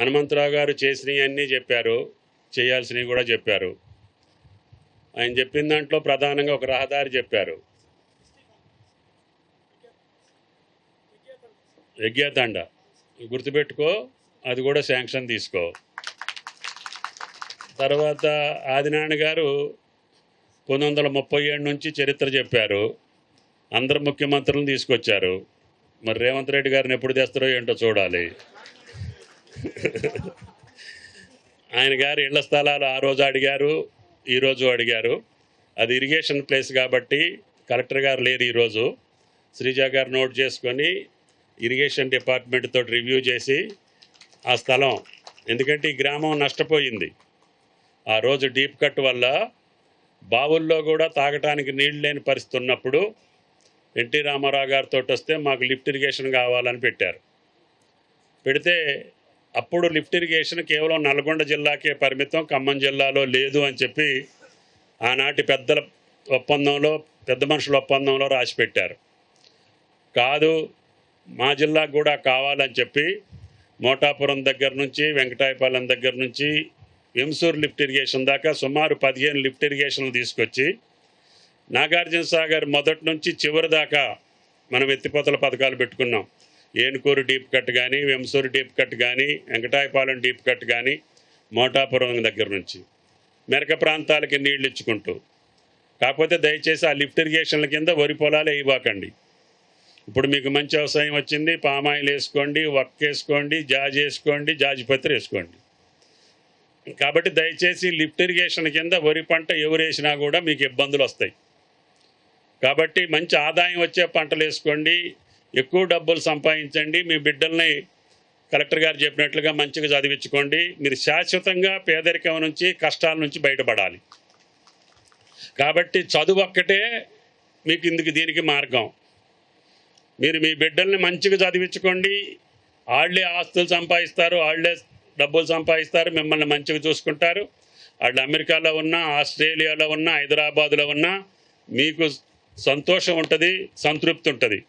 హనుమంతరావు గారు చేసినవన్నీ చెప్పారు, చేయాల్సినవి కూడా చెప్పారు. ఆయన చెప్పిన దాంట్లో ప్రధానంగా ఒక రహదారి చెప్పారు, యజ్ఞతండ. గుర్తుపెట్టుకో, అది కూడా శాంక్షన్ తీసుకో. తర్వాత ఆదినారాయణ గారు 1937 నుంచి చరిత్ర చెప్పారు, అందరు ముఖ్యమంత్రులను తీసుకొచ్చారు. మరి రేవంత్ రెడ్డి గారిని ఎప్పుడు తెస్తారో ఏంటో చూడాలి. ఆయన గారు ఇళ్ల స్థలాలు ఆ రోజు అడిగారు, ఈరోజు అడిగారు. అది ఇరిగేషన్ ప్లేస్ కాబట్టి కలెక్టర్ గారు లేరు ఈరోజు. శ్రీజ గారు నోట్ చేసుకొని ఇరిగేషన్ డిపార్ట్మెంట్ తోటి రివ్యూ చేసి ఆ స్థలం, ఎందుకంటే ఈ గ్రామం నష్టపోయింది ఆ రోజు డీప్ కట్ వల్ల. బావుల్లో కూడా తాగటానికి నీళ్ళు లేని పరిస్థితి ఉన్నప్పుడు ఎన్టీ రామారావు గారితో వస్తే మాకు లిఫ్ట్ ఇరిగేషన్ కావాలని పెట్టారు. పెడితే అప్పుడు లిఫ్ట్ ఇరిగేషన్ కేవలం నల్గొండ జిల్లాకే పరిమితం, ఖమ్మం జిల్లాలో లేదు అని చెప్పి ఆనాటి పెద్దల ఒప్పందంలో, పెద్ద మనుషుల ఒప్పందంలో రాసి పెట్టారు. కాదు, మా జిల్లాకు కూడా కావాలని చెప్పి మోటాపురం దగ్గర నుంచి వెంకటాయపాలెం దగ్గర నుంచి వెంసూరు లిఫ్ట్ ఇరిగేషన్ దాకా సుమారు 15 లిఫ్ట్ ఇరిగేషన్లు తీసుకొచ్చి నాగార్జున సాగర్ మొదటి నుంచి చివరి దాకా మనం ఎత్తిపోతల పథకాలు పెట్టుకున్నాం. ఏనుకూరు డీప్ కట్ కానీ, వెంసూరు డీప్ కట్ కానీ, వెంకటాయపాలెం డీప్ కట్ కానీ, మోటాపురం దగ్గర నుంచి మెరక ప్రాంతాలకి నీళ్ళు ఇచ్చుకుంటూ. కాకపోతే దయచేసి ఆ లిఫ్ట్ ఇరిగేషన్ల కింద వరి పొలాలే ఇవ్వకండి. ఇప్పుడు మీకు మంచి వ్యవసాయం వచ్చింది, పామాయిల్ వేసుకోండి, వక్ వేసుకోండి, జాజ్ వేసుకోండి, జాజిపత్రి వేసుకోండి. కాబట్టి దయచేసి లిఫ్ట్ ఇరిగేషన్ కింద వరి పంట ఎవరు వేసినా కూడా మీకు ఇబ్బందులు వస్తాయి. కాబట్టి మంచి ఆదాయం వచ్చే పంటలు వేసుకోండి, ఎక్కువ డబ్బులు సంపాదించండి. మీ బిడ్డల్ని కలెక్టర్ గారు చెప్పినట్లుగా మంచిగా చదివించుకోండి. మీరు శాశ్వతంగా పేదరికం నుంచి, కష్టాల నుంచి బయటపడాలి. కాబట్టి చదువు ఒక్కటే మీకు దీనికి మార్గం. మీరు మీ బిడ్డల్ని మంచిగా చదివించుకోండి, వాళ్ళే ఆస్తులు సంపాదిస్తారు, వాళ్ళే డబ్బులు సంపాదిస్తారు, మిమ్మల్ని మంచిగా చూసుకుంటారు. వాళ్ళు అమెరికాలో ఉన్నా, ఆస్ట్రేలియాలో ఉన్నా, హైదరాబాదులో ఉన్నా మీకు సంతోషం ఉంటుంది, సంతృప్తి ఉంటుంది.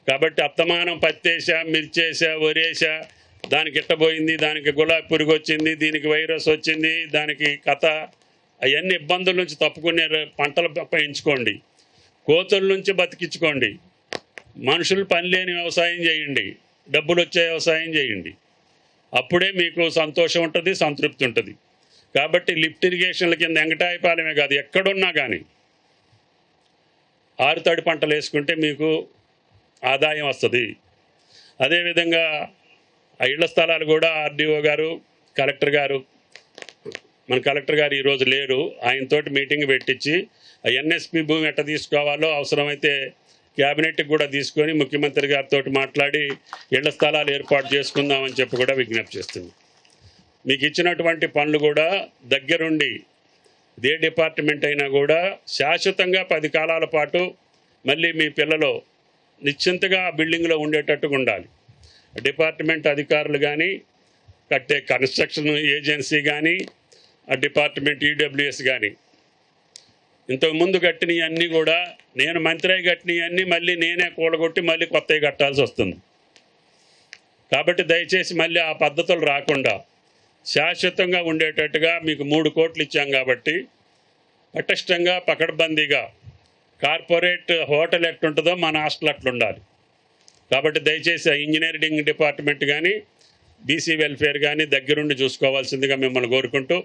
కాబట్టి అత్తమానం పత్తేసా, మిర్చేసా, వరేసా, దానికి ఇట్టబోయింది, దానికి గులాబీ పురుగు వచ్చింది, దీనికి వైరస్ వచ్చింది, దానికి కథ, అవన్నీ ఇబ్బందుల నుంచి తప్పుకునే పంటలు పెంచుకోండి, కోతుల నుంచి బతికించుకోండి, మనుషులు పని లేని వ్యవసాయం చేయండి, డబ్బులు వచ్చే వ్యవసాయం చేయండి. అప్పుడే మీకు సంతోషం ఉంటుంది, సంతృప్తి ఉంటుంది. కాబట్టి లిఫ్ట్ ఇరిగేషన్ల కింద వెంకటాయపాలెమే కాదు, ఎక్కడున్నా కానీ ఆరుతడి పంటలు వేసుకుంటే మీకు ఆదాయం వస్తుంది. అదేవిధంగా ఆ ఇళ్ల స్థలాలు కూడా ఆర్డీఓ గారు, కలెక్టర్ గారు, మన కలెక్టర్ గారు ఈరోజు లేరు, ఆయనతోటి మీటింగ్ పెట్టించి ఆ ఎన్ఎస్పి భూమి ఎట్ట తీసుకోవాలో అవసరమైతే క్యాబినెట్కి కూడా తీసుకొని ముఖ్యమంత్రి గారితో మాట్లాడి ఇళ్ల స్థలాలు ఏర్పాటు చేసుకుందామని చెప్పి కూడా విజ్ఞప్తి చేస్తుంది. మీకు ఇచ్చినటువంటి పనులు కూడా దగ్గరుండి ఏ డిపార్ట్మెంట్ అయినా కూడా శాశ్వతంగా 10 కాలాల పాటు మళ్ళీ మీ పిల్లలు నిశ్చింతగా ఆ బిల్డింగ్లో ఉండేటట్టుగా ఉండాలి. డిపార్ట్మెంట్ అధికారులు కానీ, కట్టే కన్స్ట్రక్షన్ ఏజెన్సీ కానీ, ఆ డిపార్ట్మెంట్ ఈడబ్ల్యూఎస్ కానీ, ఇంతకుముందు కట్టినవన్నీ కూడా నేను మంత్రి అయి కట్టినవన్నీ మళ్ళీ నేనే కూడగొట్టి మళ్ళీ కొత్తవి కట్టాల్సి వస్తుంది. కాబట్టి దయచేసి మళ్ళీ ఆ పద్ధతులు రాకుండా శాశ్వతంగా ఉండేటట్టుగా మీకు 3 కోట్లు ఇచ్చాం కాబట్టి పటిష్టంగా, పకడ్బందీగా కార్పొరేట్ హోటల్ ఎట్లుంటుందో మన హాస్టల్ అట్లుండాలి. కాబట్టి దయచేసి ఇంజనీరింగ్ డిపార్ట్మెంట్ కానీ, బీసీ వెల్ఫేర్ కానీ దగ్గరుండి చూసుకోవాల్సిందిగా మిమ్మల్ని కోరుకుంటూ,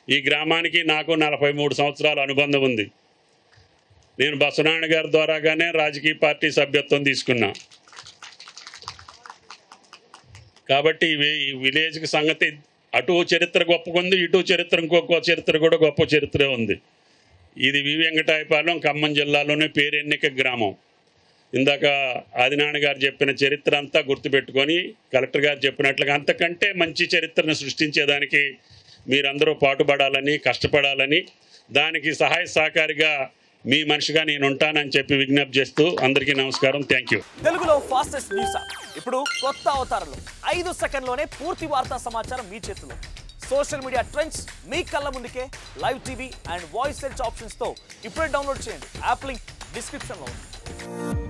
ఈ గ్రామానికి నాకు 43 సంవత్సరాల అనుబంధం ఉంది. నేను బసవనారాయణ గారి ద్వారాగానే రాజకీయ పార్టీ సభ్యత్వం తీసుకున్నా. కాబట్టి ఈ విలేజ్కి సంగతి అటు చరిత్ర గొప్పకుంది, ఇటు చరిత్ర ఇంకొక చరిత్ర కూడా గొప్ప చరిత్రే ఉంది. ఇది వి వెంకటాయపాలెం ఖమ్మం జిల్లాలోనే పేరెన్నిక గ్రామం. ఇందాక ఆదినారాయణ గారు చెప్పిన చరిత్ర అంతా గుర్తుపెట్టుకొని కలెక్టర్ గారు చెప్పినట్లుగా అంతకంటే మంచి చరిత్రను సృష్టించేదానికి మీరందరూ పాటుపడాలని, కష్టపడాలని, దానికి సహాయ సహకారిగా మీ మనిషిగా నేను ఉంటానని చెప్పి విజ్ఞప్తి చేస్తూ అందరికీ నమస్కారం. Thank you. తెలుగులో ఫాస్టెస్ట్ న్యూస్ ఇప్పుడు కొత్త అవతారంలో 5 సెకండ్లోనే పూర్తి వార్తా సమాచారం మీ చేతిలో. సోషల్ మీడియా ట్రెండ్స్ మీ కళ్ళ ముందుకే live TV and voice search ఆప్షన్స్తో ఇప్పుడే డౌన్లోడ్ చేయండి. యాప్ లింక్ డిస్క్రిప్షన్లో ఉంది.